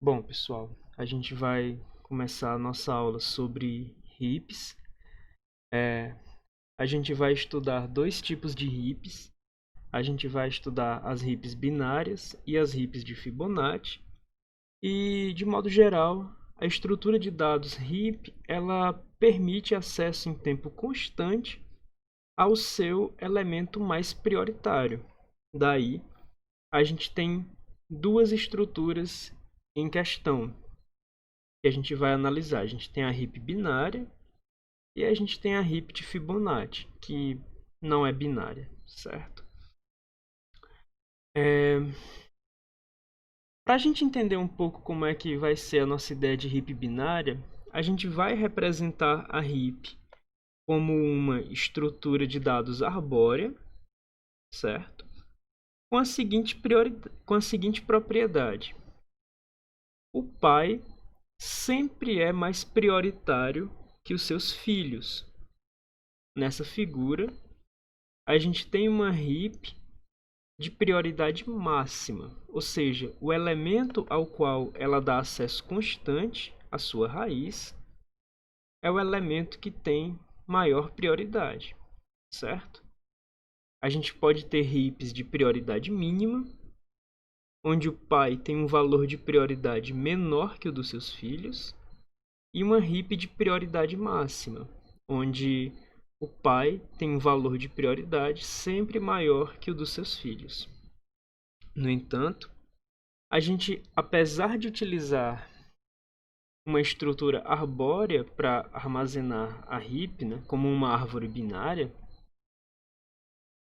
Bom, pessoal, a gente vai começar a nossa aula sobre heaps. A gente vai estudar dois tipos de heaps. A gente vai estudar as heaps binárias e as heaps de Fibonacci. E, de modo geral, a estrutura de dados heap, ela permite acesso em tempo constante ao seu elemento mais prioritário. Daí, a gente tem duas estruturas em questão que a gente vai analisar. A gente tem a heap binária e a gente tem a heap de Fibonacci, que não é binária, certo? Para a gente entender um pouco como é que vai ser a nossa ideia de heap binária, a gente vai representar a heap como uma estrutura de dados arbórea, certo? Com a seguinte propriedade. O pai sempre é mais prioritário que os seus filhos. Nessa figura, a gente tem uma heap de prioridade máxima, ou seja, o elemento ao qual ela dá acesso constante, a sua raiz, é o elemento que tem maior prioridade, certo? A gente pode ter heaps de prioridade mínima, onde o pai tem um valor de prioridade menor que o dos seus filhos, e uma heap de prioridade máxima, onde o pai tem um valor de prioridade sempre maior que o dos seus filhos. No entanto, a gente, apesar de utilizar uma estrutura arbórea para armazenar a heap, né, como uma árvore binária,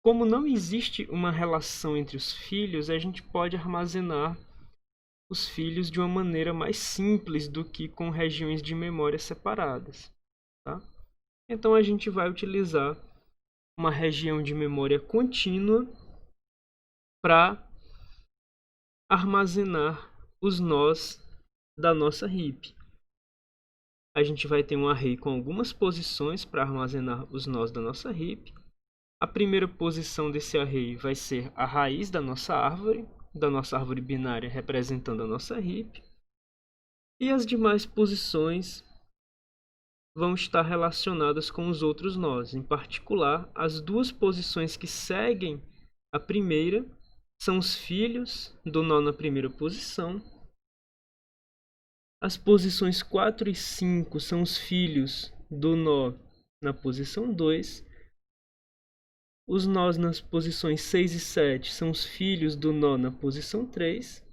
como não existe uma relação entre os filhos, a gente pode armazenar os filhos de uma maneira mais simples do que com regiões de memória separadas. Tá? Então a gente vai utilizar uma região de memória contínua para armazenar os nós da nossa heap. A gente vai ter um array com algumas posições para armazenar os nós da nossa heap. A primeira posição desse array vai ser a raiz da nossa árvore binária representando a nossa heap. E as demais posições vão estar relacionadas com os outros nós. Em particular, as duas posições que seguem a primeira são os filhos do nó na primeira posição. As posições 4 e 5 são os filhos do nó na posição 2. Os nós nas posições 6 e 7 são os filhos do nó na posição 3.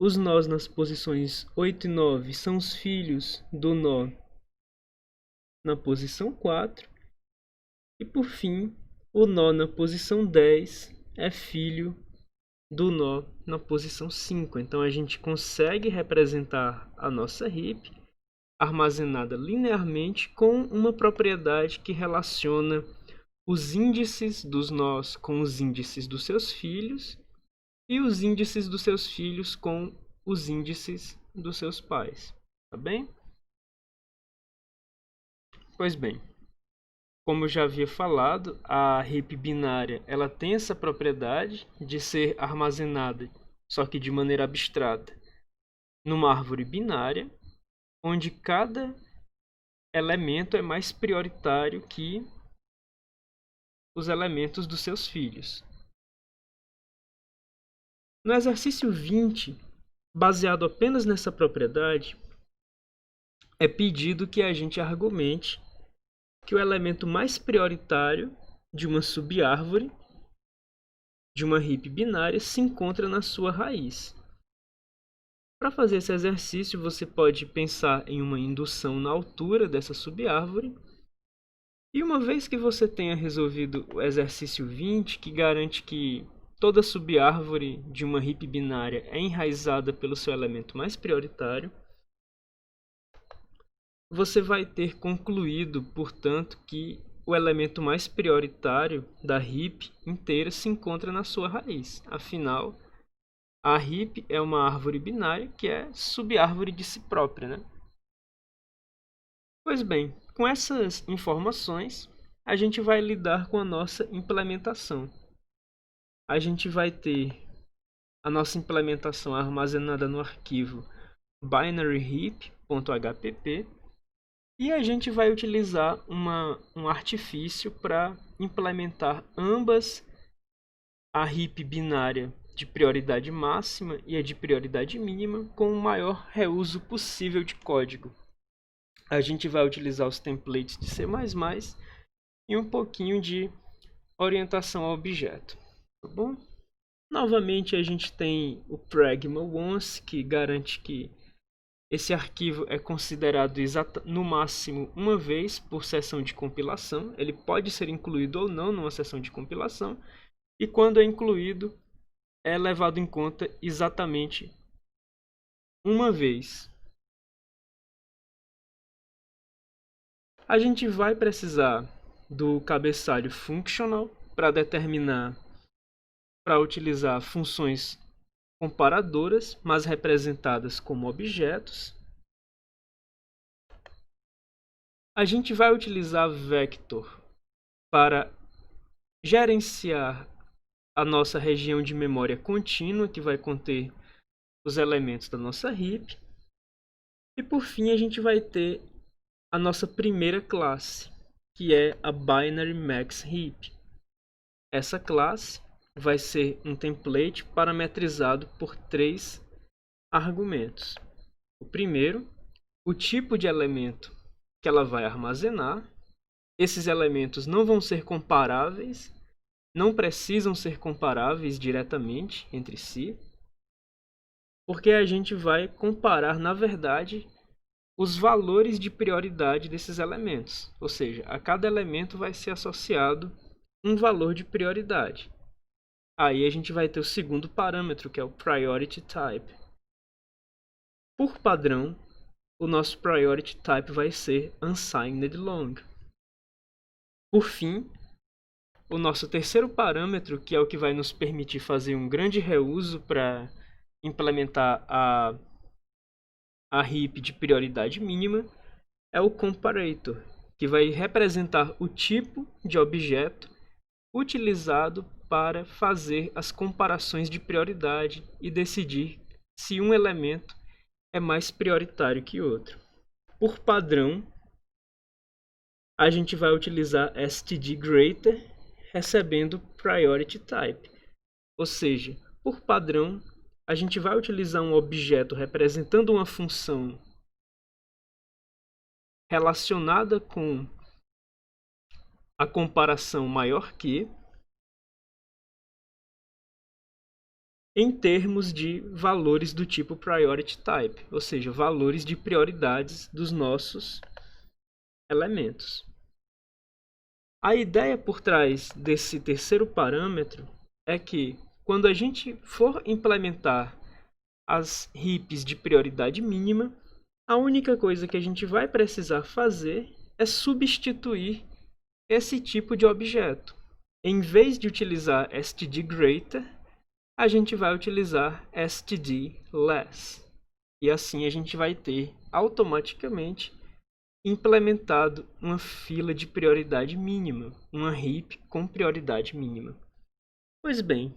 Os nós nas posições 8 e 9 são os filhos do nó na posição 4. E por fim, o nó na posição 10 é filho do nó na posição 5. Então a gente consegue representar a nossa heap armazenada linearmente com uma propriedade que relaciona os índices dos nós com os índices dos seus filhos e os índices dos seus filhos com os índices dos seus pais. Tá bem? Pois bem, como eu já havia falado, a heap binária ela tem essa propriedade de ser armazenada, só que de maneira abstrata, numa árvore binária, onde cada elemento é mais prioritário que os elementos dos seus filhos. No exercício 20, baseado apenas nessa propriedade, é pedido que a gente argumente que o elemento mais prioritário de uma subárvore de uma heap binária se encontra na sua raiz. Para fazer esse exercício, você pode pensar em uma indução na altura dessa subárvore. E uma vez que você tenha resolvido o exercício 20, que garante que toda subárvore de uma heap binária é enraizada pelo seu elemento mais prioritário, você vai ter concluído, portanto, que o elemento mais prioritário da heap inteira se encontra na sua raiz. Afinal, a heap é uma árvore binária que é subárvore de si própria, né? Pois bem, com essas informações, a gente vai lidar com a nossa implementação. A gente vai ter a nossa implementação é armazenada no arquivo binaryheap.hpp e a gente vai utilizar um artifício para implementar ambas, a heap binária de prioridade máxima e a de prioridade mínima, com o maior reuso possível de código. A gente vai utilizar os templates de C++ e um pouquinho de orientação ao objeto, tá bom? Novamente a gente tem o pragma once, que garante que esse arquivo é considerado no máximo uma vez por sessão de compilação. Ele pode ser incluído ou não numa sessão de compilação. E quando é incluído, é levado em conta exatamente uma vez. A gente vai precisar do cabeçalho functional para utilizar funções comparadoras, mas representadas como objetos. A gente vai utilizar vector para gerenciar a nossa região de memória contínua, que vai conter os elementos da nossa heap. E por fim, a gente vai ter a nossa primeira classe, que é a Binary Max Heap. Essa classe vai ser um template parametrizado por 3 argumentos. O primeiro, o tipo de elemento que ela vai armazenar. Esses elementos não vão ser comparáveis, não precisam ser comparáveis diretamente entre si, porque a gente vai comparar, na verdade, os valores de prioridade desses elementos. Ou seja, a cada elemento vai ser associado um valor de prioridade. Aí a gente vai ter o segundo parâmetro, que é o Priority Type. Por padrão, o nosso Priority Type vai ser Unsigned Long. Por fim, o nosso terceiro parâmetro, que é o que vai nos permitir fazer um grande reuso para implementar a heap de prioridade mínima, é o Comparator, que vai representar o tipo de objeto utilizado para fazer as comparações de prioridade e decidir se um elemento é mais prioritário que outro. Por padrão, a gente vai utilizar stdGreater recebendo Priority Type. Ou seja, por padrão, a gente vai utilizar um objeto representando uma função relacionada com a comparação maior que, em termos de valores do tipo Priority Type, ou seja, valores de prioridades dos nossos elementos. A ideia por trás desse terceiro parâmetro é que, quando a gente for implementar as heaps de prioridade mínima, a única coisa que a gente vai precisar fazer é substituir esse tipo de objeto. Em vez de utilizar stdGreater, a gente vai utilizar stdless. E assim a gente vai ter automaticamente implementado uma fila de prioridade mínima, uma heap com prioridade mínima. Pois bem,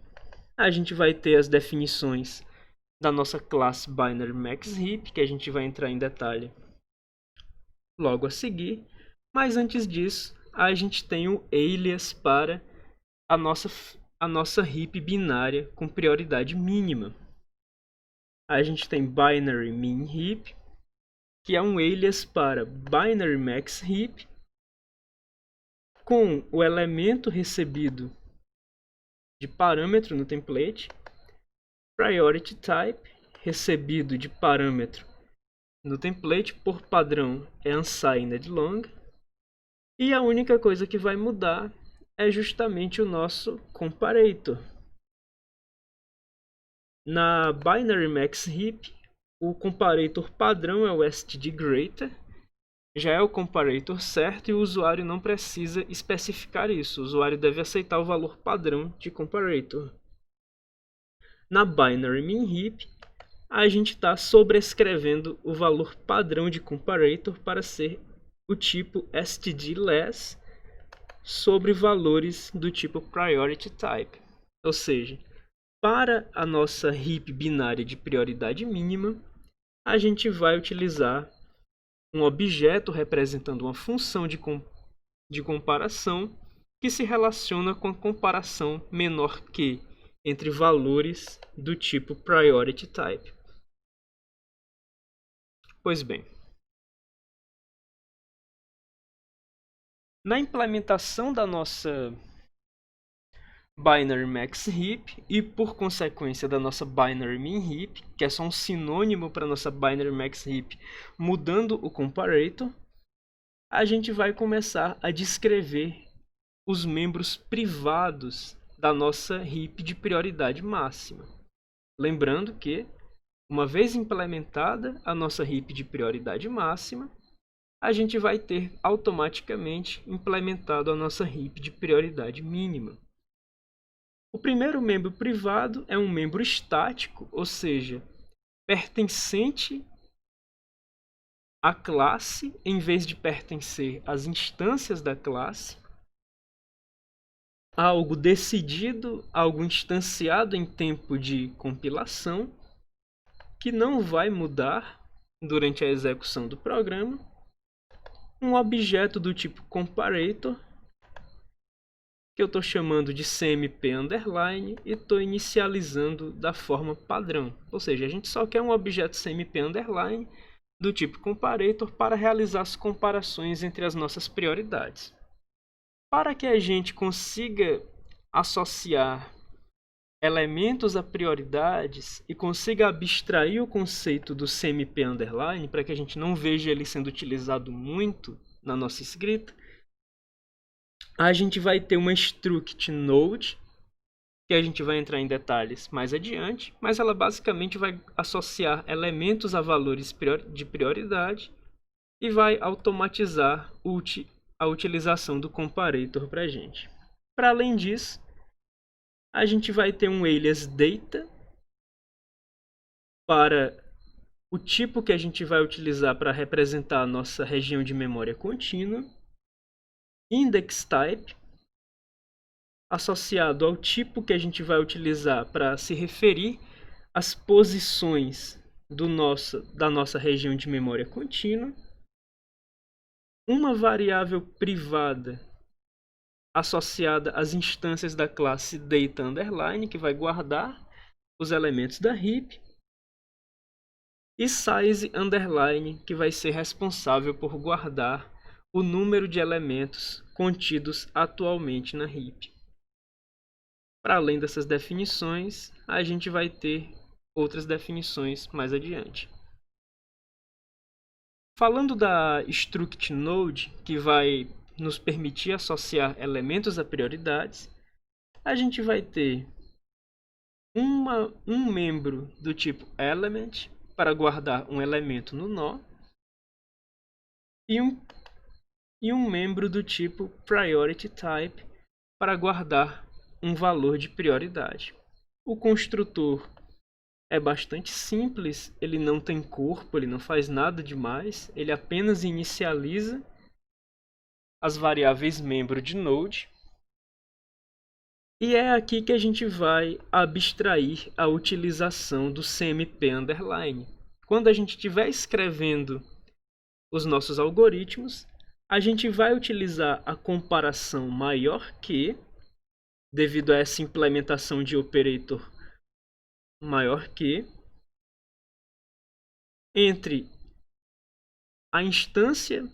a gente vai ter as definições da nossa classe Binary Max Heap, que a gente vai entrar em detalhe logo a seguir. Mas antes disso, a gente tem o alias para a nossa heap binária com prioridade mínima. A gente tem Binary Min Heap, que é um alias para Binary Max Heap, com o elemento recebido de parâmetro no template, Priority Type, recebido de parâmetro no template, por padrão é Unsigned Long, e a única coisa que vai mudar é justamente o nosso Comparator. Na Binary Max Heap, o comparator padrão é o stdGreater, já é o comparator certo e o usuário não precisa especificar isso. O usuário deve aceitar o valor padrão de comparator. Na Binary Min Heap, a gente está sobrescrevendo o valor padrão de comparator para ser o tipo stdless sobre valores do tipo Priority Type. Ou seja, Para a nossa heap binária de prioridade mínima, a gente vai utilizar um objeto representando uma função de comparação que se relaciona com a comparação menor que entre valores do tipo priority type. Pois bem, na implementação da nossa binary max heap e por consequência da nossa binary min heap, que é só um sinônimo para nossa binary max heap, mudando o comparator, a gente vai começar a descrever os membros privados da nossa heap de prioridade máxima. Lembrando que, uma vez implementada a nossa heap de prioridade máxima, a gente vai ter automaticamente implementado a nossa heap de prioridade mínima. O primeiro membro privado é um membro estático, ou seja, pertencente à classe em vez de pertencer às instâncias da classe. Algo decidido, algo instanciado em tempo de compilação, que não vai mudar durante a execução do programa. Um objeto do tipo comparator, que eu estou chamando de cmp underline e estou inicializando da forma padrão. Ou seja, a gente só quer um objeto cmp underline do tipo comparator para realizar as comparações entre as nossas prioridades. Para que a gente consiga associar elementos a prioridades e consiga abstrair o conceito do cmp underline, para que a gente não veja ele sendo utilizado muito na nossa escrita, a gente vai ter uma struct node, que a gente vai entrar em detalhes mais adiante, mas ela basicamente vai associar elementos a valores de prioridade e vai automatizar a utilização do comparator para a gente. Para além disso, a gente vai ter um alias data para o tipo que a gente vai utilizar para representar a nossa região de memória contínua, index type, associado ao tipo que a gente vai utilizar para se referir às posições da nossa região de memória contínua, uma variável privada associada às instâncias da classe data underline, que vai guardar os elementos da heap, e size underline, que vai ser responsável por guardar o número de elementos contidos atualmente na heap. Para além dessas definições, a gente vai ter outras definições mais adiante. Falando da struct node, que vai nos permitir associar elementos a prioridades, a gente vai ter um membro do tipo element para guardar um elemento no nó e um membro do tipo priority type para guardar um valor de prioridade. O construtor é bastante simples, ele não tem corpo, ele não faz nada demais, ele apenas inicializa as variáveis membro de node. E é aqui que a gente vai abstrair a utilização do cmp underline. Quando a gente estiver escrevendo os nossos algoritmos, a gente vai utilizar a comparação maior que, devido a essa implementação de operator maior que, entre a instância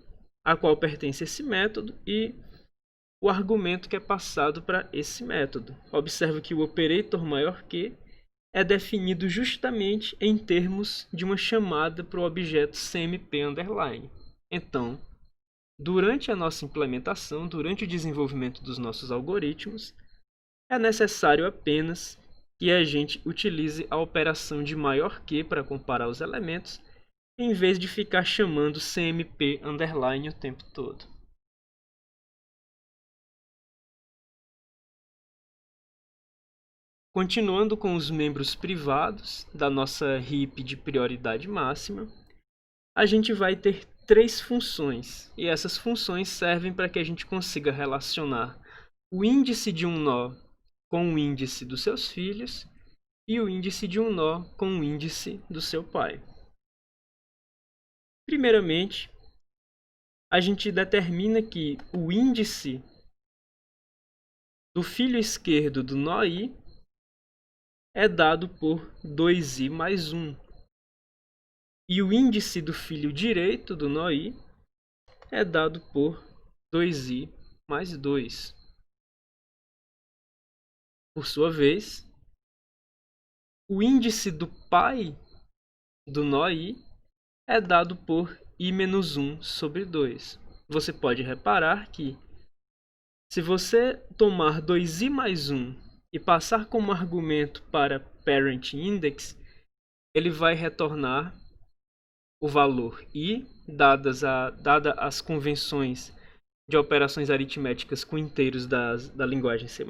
a qual pertence esse método e o argumento que é passado para esse método. Observe que o operator maior que é definido justamente em termos de uma chamada para o objeto cmp underline. Então, durante a nossa implementação, durante o desenvolvimento dos nossos algoritmos, é necessário apenas que a gente utilize a operação de maior que para comparar os elementos, em vez de ficar chamando cmp underline o tempo todo. Continuando com os membros privados da nossa heap de prioridade máxima, a gente vai ter 3 funções, e essas funções servem para que a gente consiga relacionar o índice de um nó com o índice dos seus filhos e o índice de um nó com o índice do seu pai. Primeiramente, a gente determina que o índice do filho esquerdo do nó i é dado por 2i mais 1. E o índice do filho direito do nó i é dado por 2i mais 2. Por sua vez, o índice do pai do nó i é dado por i menos 1 sobre 2. Você pode reparar que, se você tomar 2i mais 1 e passar como argumento para parent index, ele vai retornar o valor i, dada as convenções de operações aritméticas com inteiros da linguagem C++.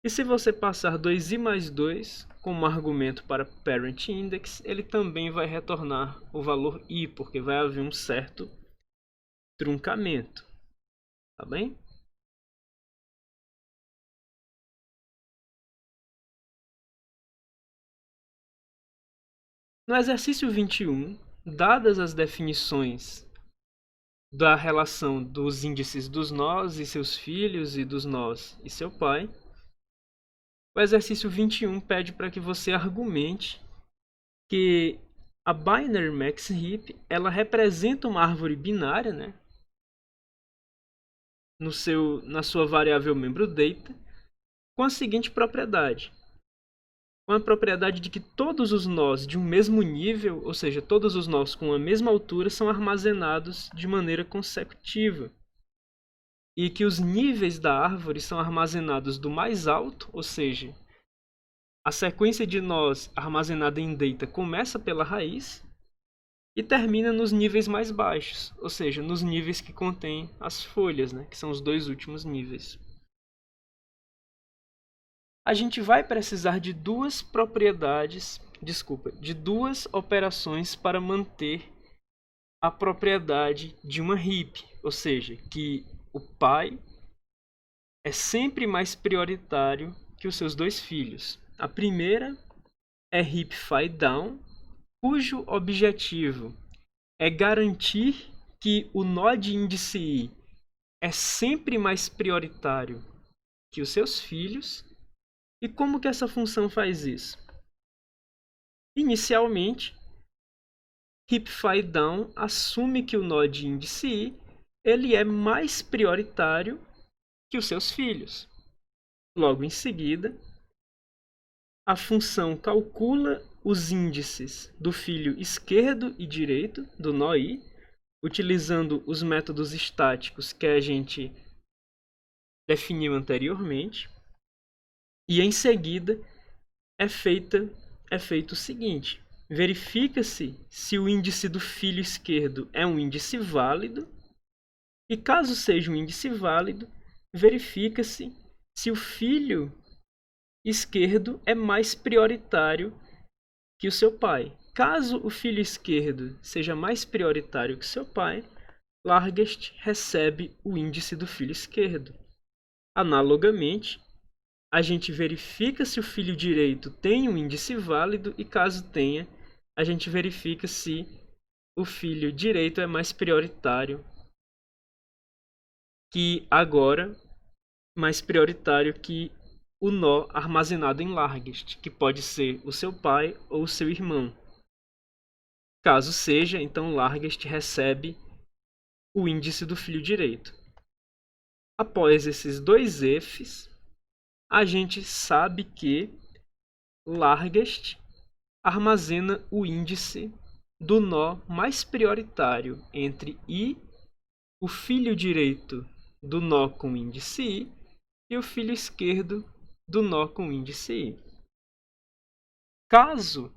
E se você passar 2i mais 2 como argumento para parent index, ele também vai retornar o valor i, porque vai haver um certo truncamento. Tá bem? No exercício 21, dadas as definições da relação dos índices dos nós e seus filhos e dos nós e seu pai, o exercício 21 pede para que você argumente que a binary max heap ela representa uma árvore binária, né? Na sua variável membro data, com a seguinte propriedade. Com a propriedade de que todos os nós de um mesmo nível, ou seja, todos os nós com a mesma altura, são armazenados de maneira consecutiva. E que os níveis da árvore são armazenados do mais alto, ou seja, a sequência de nós armazenada em data começa pela raiz e termina nos níveis mais baixos, ou seja, nos níveis que contêm as folhas, né, que são os dois últimos níveis. A gente vai precisar de duas operações para manter a propriedade de uma heap, ou seja, que o pai é sempre mais prioritário que os seus dois filhos. A primeira é heap phi down, cujo objetivo é garantir que o nó de índice i é sempre mais prioritário que os seus filhos. E como que essa função faz isso? Inicialmente, heap phi down assume que o nó de índice i ele é mais prioritário que os seus filhos. Logo em seguida, a função calcula os índices do filho esquerdo e direito do nó i, utilizando os métodos estáticos que a gente definiu anteriormente. E em seguida é feito o seguinte: verifica-se se o índice do filho esquerdo é um índice válido, e caso seja um índice válido, verifica-se se o filho esquerdo é mais prioritário que o seu pai. Caso o filho esquerdo seja mais prioritário que seu pai, largest recebe o índice do filho esquerdo. Analogamente, a gente verifica se o filho direito tem um índice válido e, caso tenha, a gente verifica se o filho direito é mais prioritário que o nó armazenado em largest, que pode ser o seu pai ou o seu irmão. Caso seja, então largest recebe o índice do filho direito. Após esses dois ifs, a gente sabe que largest armazena o índice do nó mais prioritário entre i, o filho direito do nó com índice i, e o filho esquerdo do nó com índice i. Caso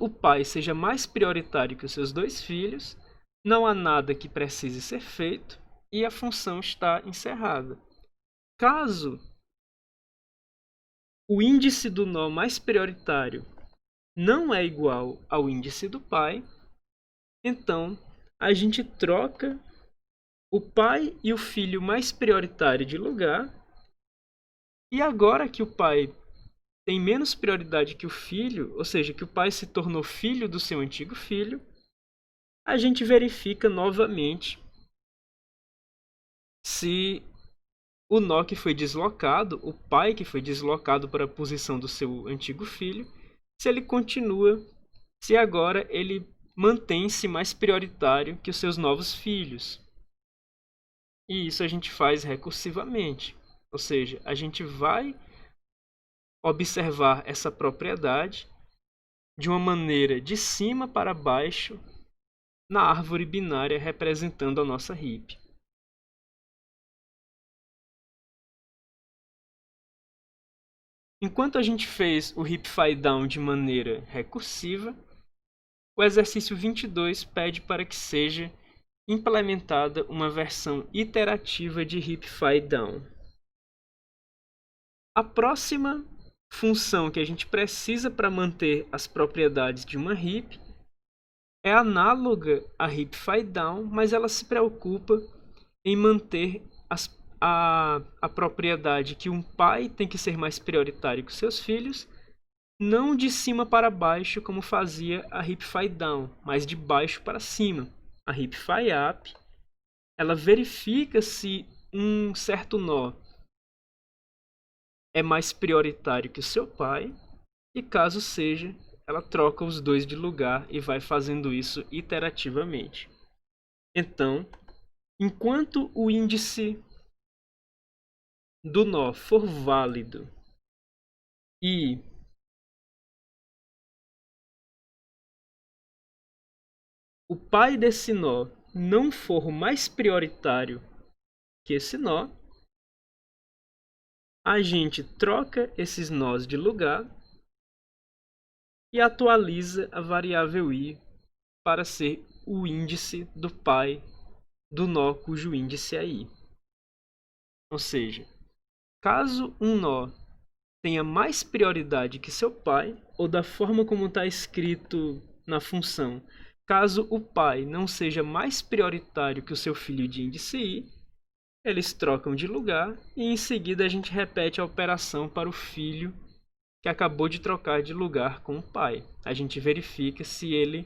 o pai seja mais prioritário que os seus dois filhos, não há nada que precise ser feito e a função está encerrada. Caso o índice do nó mais prioritário não é igual ao índice do pai, então a gente troca o pai e o filho mais prioritário de lugar E agora que o pai tem menos prioridade que o filho, ou seja, que o pai se tornou filho do seu antigo filho, a gente verifica novamente se o nó que foi deslocado, o pai que foi deslocado para a posição do seu antigo filho, se ele continua, se agora ele mantém-se mais prioritário que os seus novos filhos. E isso a gente faz recursivamente, ou seja, a gente vai observar essa propriedade de uma maneira de cima para baixo na árvore binária representando a nossa heap. Enquanto a gente fez o heap file down de maneira recursiva, o exercício 22 pede para que seja implementada uma versão iterativa de heap file down. A próxima função que a gente precisa para manter as propriedades de uma heap é análoga a heap file down, mas ela se preocupa em manter a propriedade que um pai tem que ser mais prioritário que seus filhos, não de cima para baixo como fazia a heap file down, mas de baixo para cima. A heap file up, ela verifica se um certo nó é mais prioritário que o seu pai, e caso seja, ela troca os dois de lugar e vai fazendo isso iterativamente. Então, enquanto o índice do nó for válido e o pai desse nó não for mais prioritário que esse nó, a gente troca esses nós de lugar e atualiza a variável i para ser o índice do pai do nó cujo índice é i. Ou seja, caso um nó tenha mais prioridade que seu pai, ou da forma como está escrito na função, caso o pai não seja mais prioritário que o seu filho de índice i, eles trocam de lugar e em seguida a gente repete a operação para o filho que acabou de trocar de lugar com o pai. A gente verifica se ele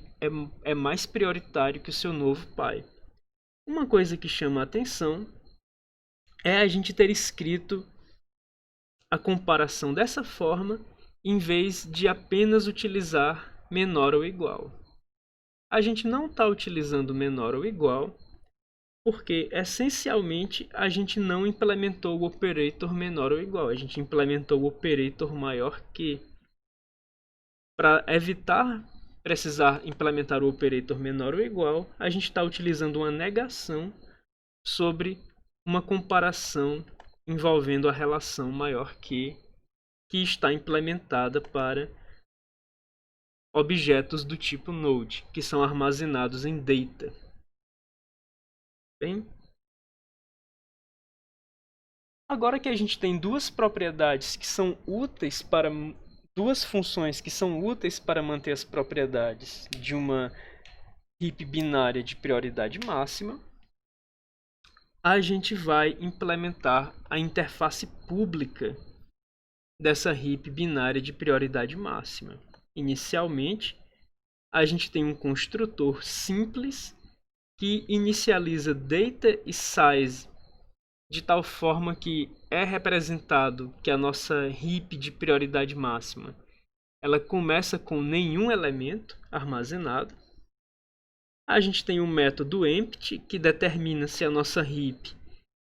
é mais prioritário que o seu novo pai. Uma coisa que chama a atenção é a gente ter escrito a comparação dessa forma em vez de apenas utilizar menor ou igual. A gente não está utilizando menor ou igual porque, essencialmente, a gente não implementou o operator menor ou igual. A gente implementou o operator maior que. Para evitar precisar implementar o operator menor ou igual, a gente está utilizando uma negação sobre uma comparação envolvendo a relação maior que está implementada para objetos do tipo node, que são armazenados em data. Bem, agora que a gente tem duas propriedades que são úteis para duas funções que são úteis para manter as propriedades de uma heap binária de prioridade máxima, a gente vai implementar a interface pública dessa heap binária de prioridade máxima. Inicialmente, a gente tem um construtor simples que inicializa data e size de tal forma que é representado que a nossa heap de prioridade máxima ela começa com nenhum elemento armazenado. A gente tem um método empty que determina se a nossa heap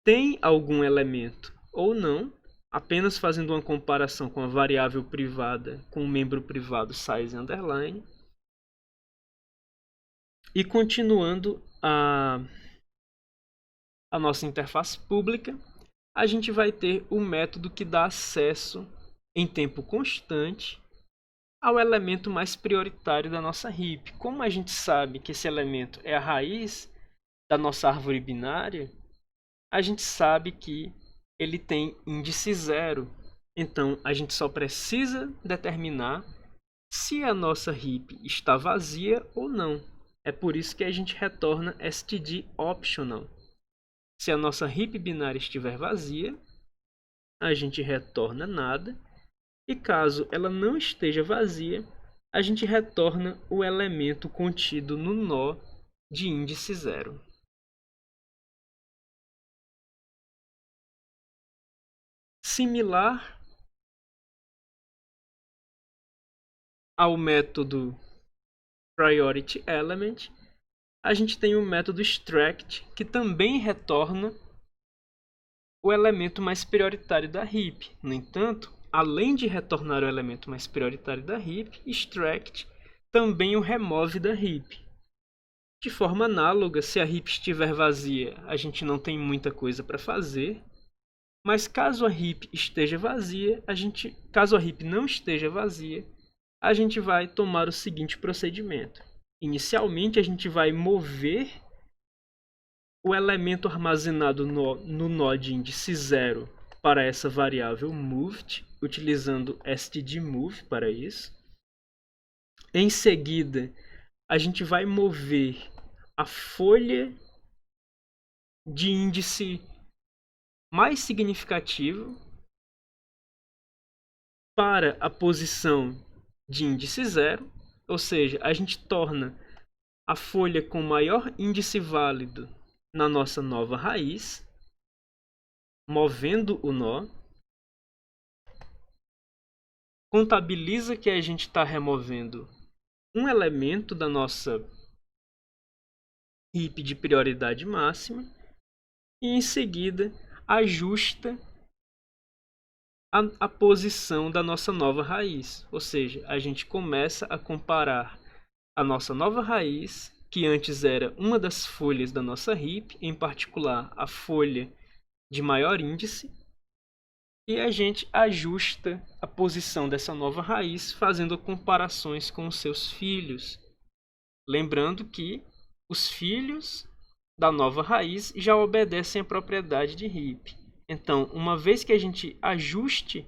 tem algum elemento ou não, apenas fazendo uma comparação com a variável privada com o membro privado size underline. E continuando a nossa interface pública, a gente vai ter o método que dá acesso em tempo constante ao elemento mais prioritário da nossa heap. Como a gente sabe que esse elemento é a raiz da nossa árvore binária, a gente sabe que ele tem índice 0. Então, a gente só precisa determinar se a nossa heap está vazia ou não. É por isso que a gente retorna std optional. Se a nossa heap binária estiver vazia, a gente retorna nada. E caso ela não esteja vazia, a gente retorna o elemento contido no nó de índice 0. Similar ao método Priority Element, a gente tem o método Extract, que também retorna o elemento mais prioritário da heap. No entanto, além de retornar o elemento mais prioritário da heap, Extract também o remove da heap. De forma análoga, se a heap estiver vazia, a gente não tem muita coisa para fazer. Mas caso a heap esteja vazia, caso a heap não esteja vazia, a gente vai tomar o seguinte procedimento. Inicialmente, a gente vai mover o elemento armazenado no nó de índice 0 para essa variável moved, utilizando stdmove para isso. Em seguida, a gente vai mover a folha de índice mais significativo para a posição de índice 0, ou seja, a gente torna a folha com maior índice válido na nossa nova raiz, movendo o nó, contabiliza que a gente está removendo um elemento da nossa heap de prioridade máxima e em seguida ajusta a posição da nossa nova raiz. Ou seja, a gente começa a comparar a nossa nova raiz, que antes era uma das folhas da nossa heap, em particular a folha de maior índice, e a gente ajusta a posição dessa nova raiz fazendo comparações com os seus filhos. Lembrando que os filhos da nova raiz já obedecem à propriedade de heap. Então, uma vez que a gente ajuste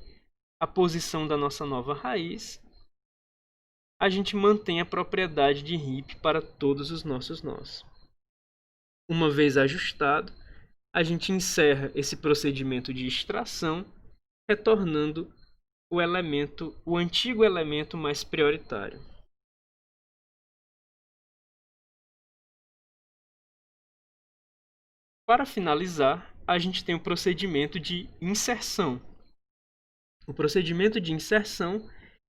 a posição da nossa nova raiz, a gente mantém a propriedade de heap para todos os nossos nós. Uma vez ajustado, a gente encerra esse procedimento de extração, retornando o antigo elemento mais prioritário. Para finalizar, a gente tem o procedimento de inserção. O procedimento de inserção,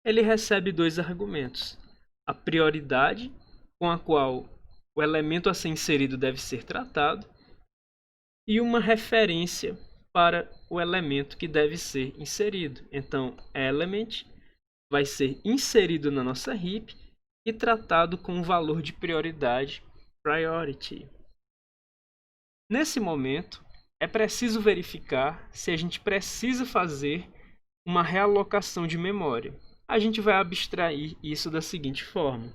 ele recebe dois argumentos: a prioridade com a qual o elemento a ser inserido deve ser tratado e uma referência para o elemento que deve ser inserido. Então, element vai ser inserido na nossa heap e tratado com o valor de prioridade priority. Nesse momento, é preciso verificar se a gente precisa fazer uma realocação de memória. A gente vai abstrair isso da seguinte forma: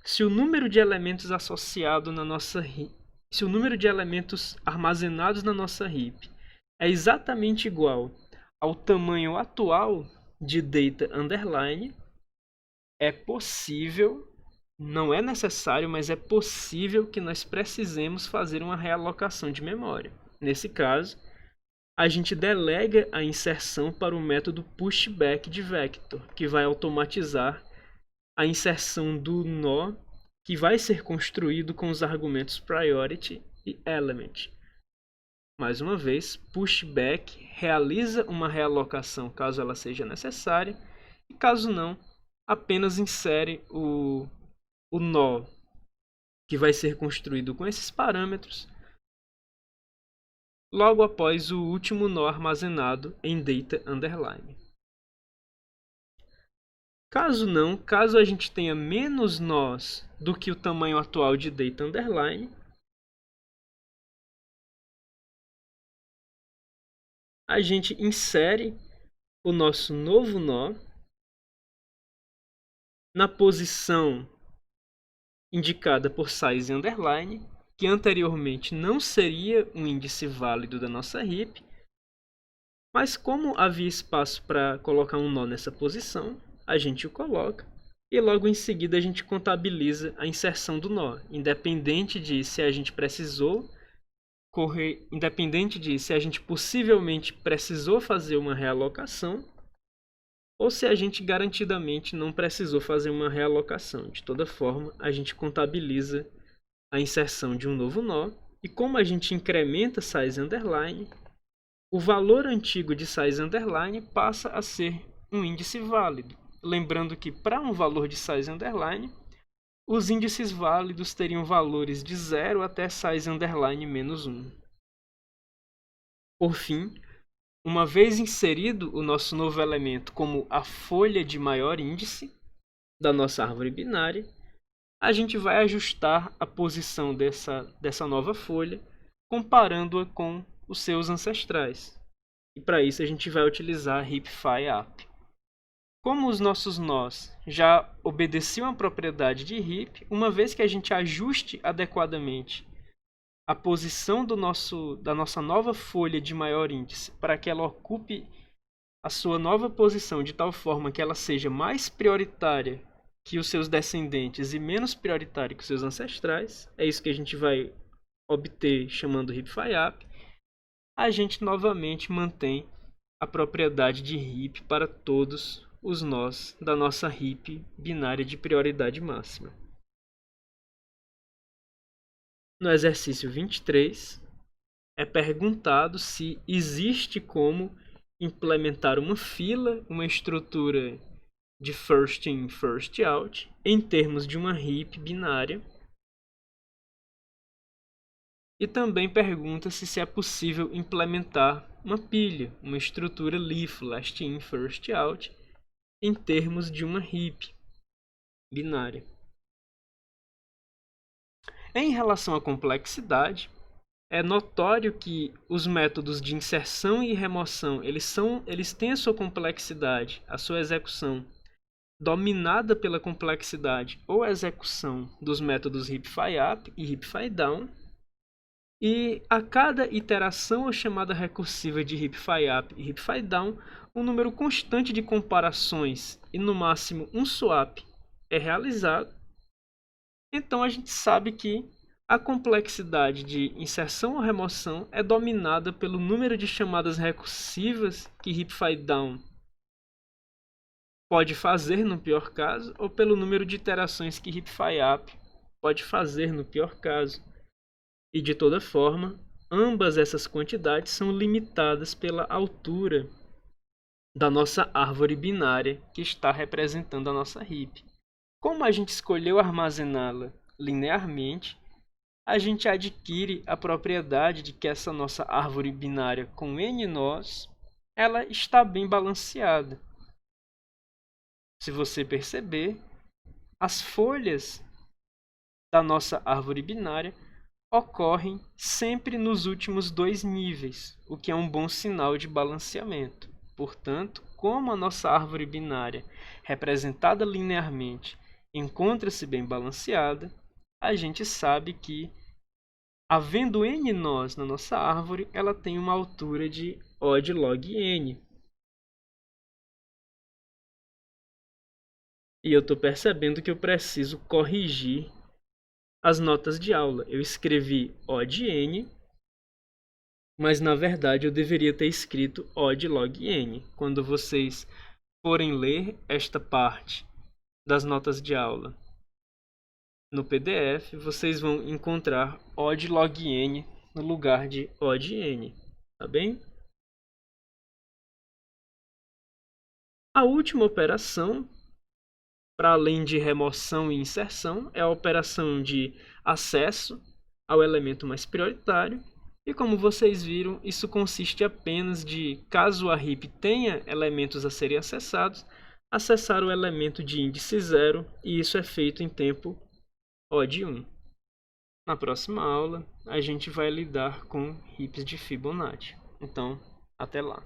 se o número de elementos associado na nossa heap, se o número de elementos armazenados na nossa heap é exatamente igual ao tamanho atual de data underline, é possível, não é necessário, mas é possível que nós precisemos fazer uma realocação de memória. Nesse caso, a gente delega a inserção para o método pushback de vector, que vai automatizar a inserção do nó que vai ser construído com os argumentos priority e element. Mais uma vez, pushback realiza uma realocação caso ela seja necessária, e caso não, apenas insere o nó que vai ser construído com esses parâmetros logo após o último nó armazenado em data underline. Caso a gente tenha menos nós do que o tamanho atual de data underline, a gente insere o nosso novo nó na posição indicada por size underline, que anteriormente não seria um índice válido da nossa heap, mas como havia espaço para colocar um nó nessa posição, a gente o coloca e logo em seguida a gente contabiliza a inserção do nó, independente de se a gente precisou ocorrer independente de se a gente possivelmente precisou fazer uma realocação ou se a gente garantidamente não precisou fazer uma realocação. De toda forma, a gente contabiliza a inserção de um novo nó e como a gente incrementa size underline, o valor antigo de size underline passa a ser um índice válido. Lembrando que para um valor de size underline, os índices válidos teriam valores de 0 até size underline menos 1. Por fim, uma vez inserido o nosso novo elemento como a folha de maior índice da nossa árvore binária, a gente vai ajustar a posição dessa nova folha, comparando-a com os seus ancestrais. E para isso a gente vai utilizar heap_phi_up. Como os nossos nós já obedeciam à propriedade de heap, uma vez que a gente ajuste adequadamente a posição da nossa nova folha de maior índice para que ela ocupe a sua nova posição de tal forma que ela seja mais prioritária que os seus descendentes e menos prioritária que os seus ancestrais, é isso que a gente vai obter chamando heap_phi_up, a gente novamente mantém a propriedade de heap para todos os nós da nossa heap binária de prioridade máxima. No exercício 23, é perguntado se existe como implementar uma fila, uma estrutura de first in, first out, em termos de uma heap binária. E também pergunta-se se é possível implementar uma pilha, uma estrutura leaf, last in, first out, em termos de uma heap binária. Em relação à complexidade, é notório que os métodos de inserção e remoção eles têm a sua complexidade, a sua execução dominada pela complexidade ou execução dos métodos heap_phi_up e heap_phi_down, e a cada iteração ou chamada recursiva de heap_phi_up e heap_phi_down, um número constante de comparações e no máximo um swap é realizado. Então a gente sabe que a complexidade de inserção ou remoção é dominada pelo número de chamadas recursivas que heap_phi_down pode fazer no pior caso, ou pelo número de iterações que heap_phi_up pode fazer no pior caso. E de toda forma, ambas essas quantidades são limitadas pela altura da nossa árvore binária que está representando a nossa heap. Como a gente escolheu armazená-la linearmente, a gente adquire a propriedade de que essa nossa árvore binária com n nós, ela está bem balanceada. Se você perceber, as folhas da nossa árvore binária ocorrem sempre nos últimos 2 níveis, o que é um bom sinal de balanceamento. Portanto, como a nossa árvore binária, representada linearmente, encontra-se bem balanceada, a gente sabe que, havendo n nós na nossa árvore, ela tem uma altura de odd log n. E eu estou percebendo que eu preciso corrigir as notas de aula. Eu escrevi odd n, mas na verdade eu deveria ter escrito odd log n. Quando vocês forem ler esta parte das notas de aula no PDF, vocês vão encontrar odd log n no lugar de odd n, tá bem? A última operação, para além de remoção e inserção, é a operação de acesso ao elemento mais prioritário. E como vocês viram, isso consiste apenas de, caso a heap tenha elementos a serem acessados, acessar o elemento de índice 0, e isso é feito em tempo odd 1. Na próxima aula, a gente vai lidar com heaps de Fibonacci. Então, até lá!